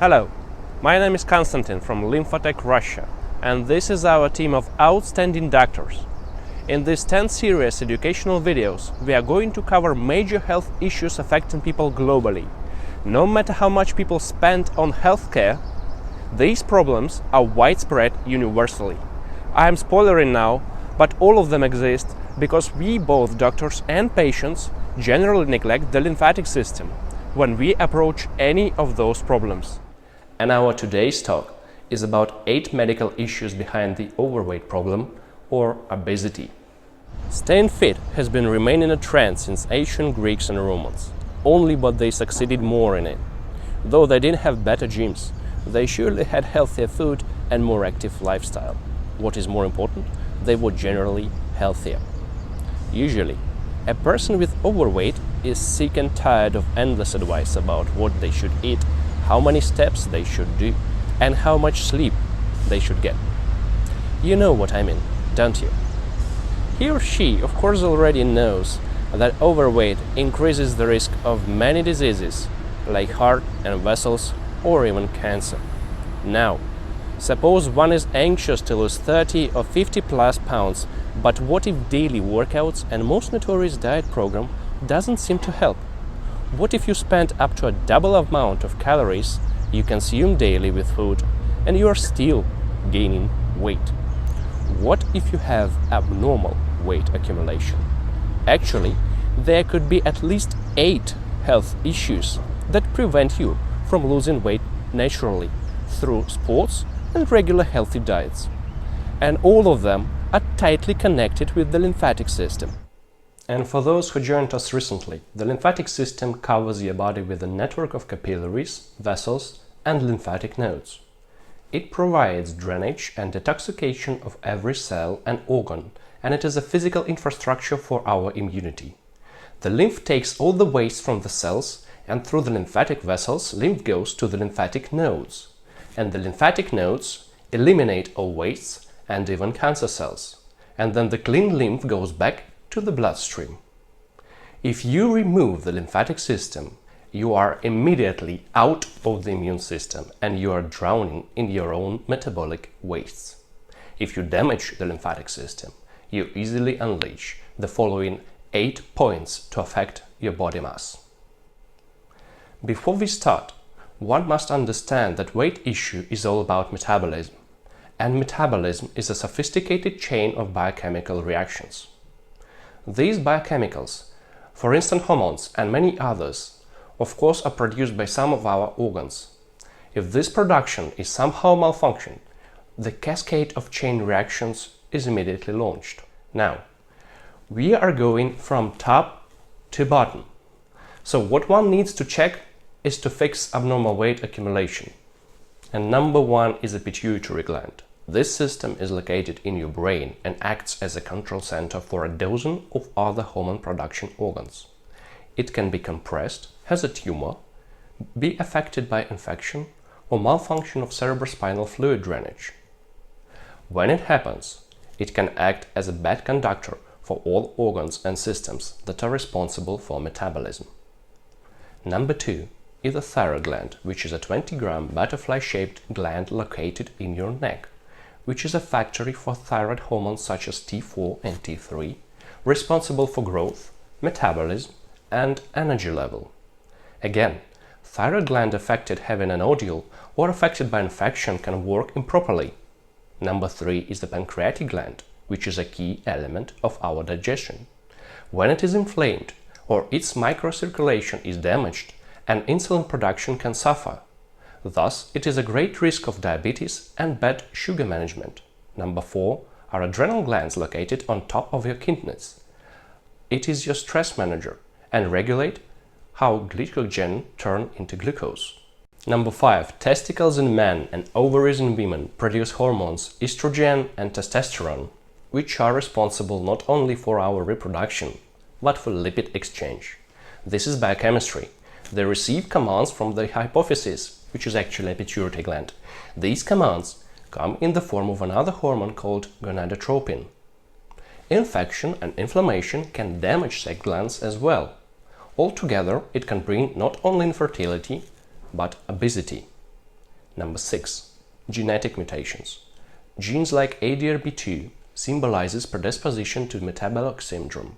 Hello, my name is Konstantin from Lymphatech Russia, and this is our team of outstanding doctors. In these 10 serious educational videos, we are going to cover major health issues affecting people globally. No matter how much people spend on healthcare, these problems are widespread universally. I am spoiling now, but all of them exist because we, both doctors and patients, generally neglect the lymphatic system when we approach any of those problems. And our today's talk is about 8 medical issues behind the overweight problem or obesity. Staying fit has been remaining a trend since ancient Greeks and Romans, only but they succeeded more in it. Though they didn't have better gyms, they surely had healthier food and more active lifestyle. What is more important, they were generally healthier. Usually, a person with overweight is sick and tired of endless advice about what they should eat, how many steps they should do, and how much sleep they should get. You know what I mean, don't you? He or she, of course, already knows that overweight increases the risk of many diseases like heart and vessels or even cancer. Now, suppose one is anxious to lose 30 or 50 plus pounds, but what if daily workouts and most notorious diet program doesn't seem to help? What if you spend up to a double amount of calories you consume daily with food and you are still gaining weight? What if you have abnormal weight accumulation? Actually, there could be at least 8 health issues that prevent you from losing weight naturally through sports and regular healthy diets. And all of them are tightly connected with the lymphatic system. And for those who joined us recently, the lymphatic system covers your body with a network of capillaries, vessels, and lymphatic nodes. It provides drainage and detoxification of every cell and organ, and it is a physical infrastructure for our immunity. The lymph takes all the waste from the cells, and through the lymphatic vessels, lymph goes to the lymphatic nodes. And the lymphatic nodes eliminate all wastes and even cancer cells. And then the clean lymph goes back to the bloodstream. If you remove the lymphatic system, you are immediately out of the immune system and you are drowning in your own metabolic wastes. If you damage the lymphatic system, you easily unleash the following 8 points to affect your body mass. Before we start, one must understand that weight issue is all about metabolism, and metabolism is a sophisticated chain of biochemical reactions. These biochemicals, for instance hormones and many others, of course are produced by some of our organs. If this production is somehow malfunctioned, the cascade of chain reactions is immediately launched. Now, we are going from top to bottom. So what one needs to check is to fix abnormal weight accumulation. And number 1 is the pituitary gland. This system is located in your brain and acts as a control center for a dozen of other hormone production organs. It can be compressed, has a tumor, be affected by infection or malfunction of cerebrospinal fluid drainage. When it happens, it can act as a bad conductor for all organs and systems that are responsible for metabolism. Number 2 is the thyroid gland, which is a 20-gram butterfly-shaped gland located in your neck, which is a factory for thyroid hormones such as T4 and T3, responsible for growth, metabolism, and energy level. Again, thyroid gland affected having a nodule or affected by infection can work improperly. Number 3 is the pancreatic gland, which is a key element of our digestion. When it is inflamed or its microcirculation is damaged, and insulin production can suffer. Thus, it is a great risk of diabetes and bad sugar management. Number 4 are adrenal glands located on top of your kidneys. It is your stress manager and regulate how glycogen turn into glucose. Number 5, testicles in men and ovaries in women produce hormones estrogen and testosterone, which are responsible not only for our reproduction, but for lipid exchange. This is biochemistry. They receive commands from the hypophysis, which is actually a pituitary gland. These commands come in the form of another hormone called gonadotropin. Infection and inflammation can damage sex glands as well. Altogether, it can bring not only infertility, but obesity. Number 6. Genetic mutations. Genes like ADRB2 symbolizes predisposition to metabolic syndrome.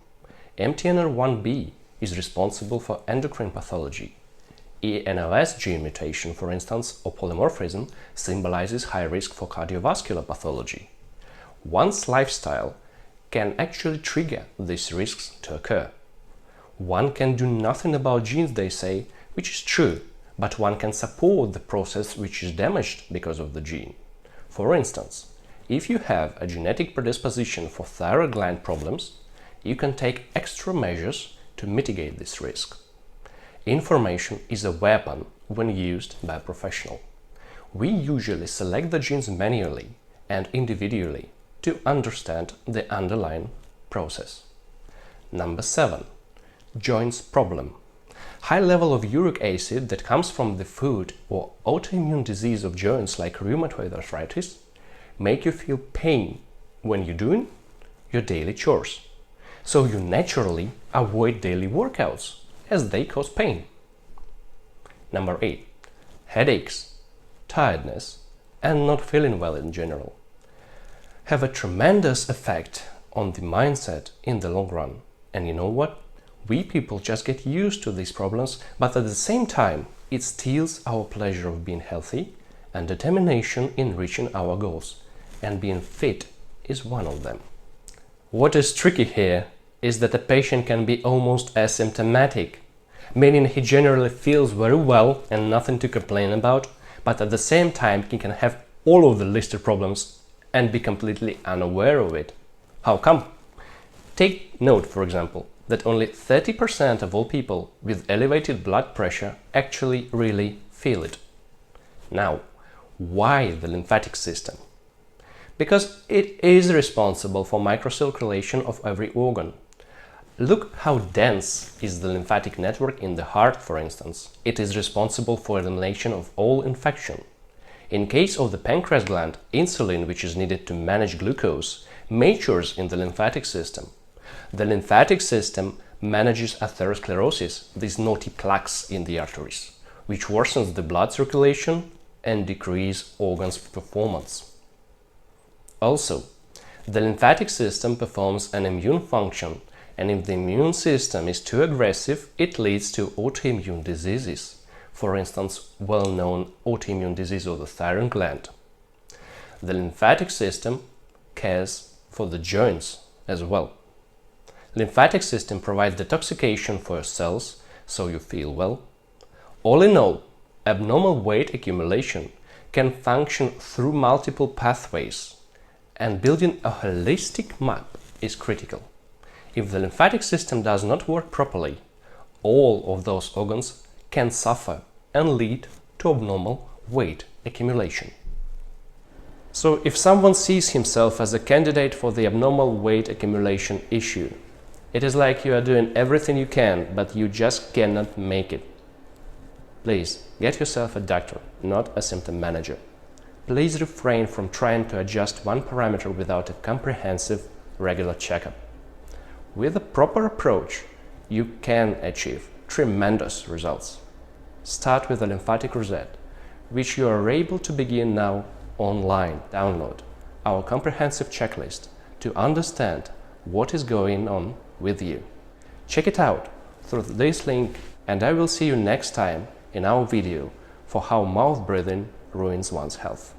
MTNR1B is responsible for endocrine pathology. ENLS gene mutation, for instance, or polymorphism, symbolizes high risk for cardiovascular pathology. One's lifestyle can actually trigger these risks to occur. One can do nothing about genes, they say, which is true, but one can support the process which is damaged because of the gene. For instance, if you have a genetic predisposition for thyroid gland problems, you can take extra measures to mitigate this risk. Information is a weapon when used by a professional. We usually select the genes manually and individually to understand the underlying process. Number 7. Joints problem. High level of uric acid that comes from the food or autoimmune disease of joints like rheumatoid arthritis make you feel pain when you're doing your daily chores. So you naturally avoid daily workouts as they cause pain. Number 8. Headaches, tiredness, and not feeling well in general have a tremendous effect on the mindset in the long run. And you know what? We people just get used to these problems, but at the same time, it steals our pleasure of being healthy and determination in reaching our goals, and being fit is one of them. What is tricky here is that a patient can be almost asymptomatic, meaning he generally feels very well and nothing to complain about, but at the same time he can have all of the listed problems and be completely unaware of it. How come? Take note, for example, that only 30% of all people with elevated blood pressure actually really feel it. Now, why the lymphatic system? Because it is responsible for microcirculation of every organ. Look how dense is the lymphatic network in the heart, for instance. It is responsible for elimination of all infection. In case of the pancreas gland, insulin, which is needed to manage glucose, matures in the lymphatic system. The lymphatic system manages atherosclerosis, these naughty plaques in the arteries, which worsens the blood circulation and decreases organs' performance. Also, the lymphatic system performs an immune function, and if the immune system is too aggressive, it leads to autoimmune diseases. For instance, well-known autoimmune disease of the thyroid gland. The lymphatic system cares for the joints as well. Lymphatic system provides detoxification for your cells, so you feel well. All in all, abnormal weight accumulation can function through multiple pathways, and building a holistic map is critical. If the lymphatic system does not work properly, all of those organs can suffer and lead to abnormal weight accumulation. So if someone sees himself as a candidate for the abnormal weight accumulation issue, it is like you are doing everything you can, but you just cannot make it. Please get yourself a doctor, not a symptom manager. Please refrain from trying to adjust one parameter without a comprehensive, regular checkup. With a proper approach, you can achieve tremendous results. Start with a lymphatic reset, which you are able to begin now online. Download our comprehensive checklist to understand what is going on with you. Check it out through this link, and I will see you next time in our video for how mouth breathing ruins one's health.